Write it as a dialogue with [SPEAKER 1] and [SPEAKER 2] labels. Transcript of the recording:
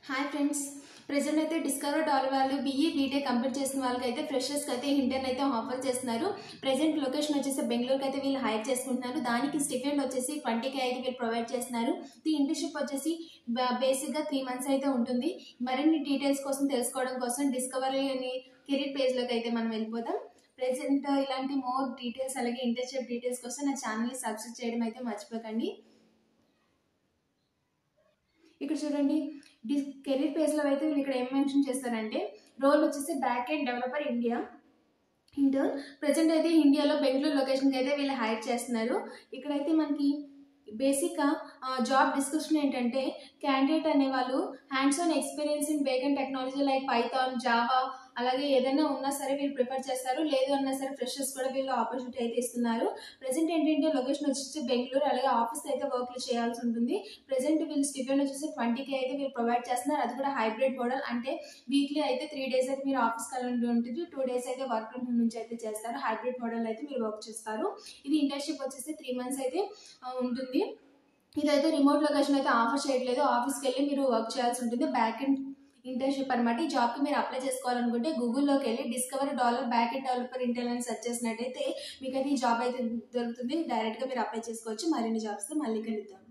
[SPEAKER 1] Hi friends, present అయితే discover dollar వాళ్ళు BE BTech complete చేసిన వాళ్ళకి అయితే ఫ్రెషర్స్కి అయితే ఇంటర్న్ అయితే ఆఫర్ చేస్తున్నారు. ప్రెజెంట్ లొకేషన్ వచ్చేసి బెంగళూరుకి అయితే వీళ్ళు హైర్ చేసుకుంటున్నారు. దానికి స్టిఫెండ్ వచ్చేసి 20K అయితే వీళ్ళు ప్రొవైడ్ చేస్తున్నారు. ఈ ఇంటర్న్షిప్ వచ్చేసి బేసిక్గా 3 months అయితే ఉంటుంది. మరిన్ని డీటెయిల్స్ కోసం తెలుసుకోవడం కోసం డిస్కవరీ అని కెరీర్ పేజ్లోకి అయితే మనం వెళ్ళిపోతాం. ప్రెజెంట్ ఇలాంటి మోర్ డీటెయిల్స్ అలాగే ఇంటర్న్షిప్ డీటెయిల్స్ కోసం నా ఛానల్ని సబ్స్క్రైబ్ చేయడం అయితే మర్చిపోకండి. ఇక్కడ చూడండి, కెరీర్ పేజ్లో అయితే వీళ్ళు ఇక్కడ ఏం మెన్షన్ చేస్తారంటే రోల్ వచ్చేసి back end developer India intern. Present అయితే ఇండియాలో బెంగళూరు లొకేషన్కి అయితే వీళ్ళు హైర్ చేస్తున్నారు. ఇక్కడైతే మనకి బేసిక్గా జాబ్ డిస్క్రిప్షన్ ఏంటంటే క్యాండిడేట్ అనేవాళ్ళు hands on experience in back-end technology like Python, Java అలాగే ఏదైనా ఉన్నా సరే వీళ్ళు ప్రిఫర్ చేస్తారు. లేదు అన్నా సరే ఫ్రెషర్స్ కూడా వీళ్ళు ఆపర్చునిటీ అయితే ఇస్తున్నారు. ప్రజెంట్ ఏంటంటే లొకేషన్ వచ్చేసి బెంగళూరు, అలాగే ఆఫీస్ అయితే వర్క్లు చేయాల్సి ఉంటుంది. ప్రజెంట్ వీళ్ళు స్టిఫెండ్ వచ్చేసి 20K అయితే వీళ్ళు ప్రొవైడ్ చేస్తున్నారు. అది కూడా హైబ్రిడ్ మోడల్, అంటే వీక్లీ అయితే 3 days అయితే మీరు ఆఫీస్కి వెళ్ళి ఉంటుంది, 2 days అయితే వర్క్ ఫ్రమ్ హోమ్ నుంచి అయితే చేస్తారు. హైబ్రిడ్ మోడల్ అయితే మీరు వర్క్ చేస్తారు. ఇది ఇంటర్న్షిప్ వచ్చేసి 3 months అయితే ఉంటుంది. ఇదైతే రిమోట్ లొకేషన్ అయితే ఆఫర్ చేయట్లేదు, ఆఫీస్కి వెళ్ళి మీరు వర్క్ చేయాల్సి ఉంటుంది. బ్యాక్ ఎండ్ ఇంటర్న్షిప్ అనమాట. ఈ జాబ్కి మీరు అప్లై చేసుకోవాలనుకుంటే గూగుల్లోకి వెళ్ళి discover dollar back end developer intern అని సెర్చ్ చేసినట్టయితే మీకైతే ఈ జాబ్ అయితే దొరుకుతుంది. డైరెక్ట్గా మీరు అప్లై చేసుకోవచ్చు. మరిన్ని జాబ్స్తో మళ్ళీ కలుద్దాం.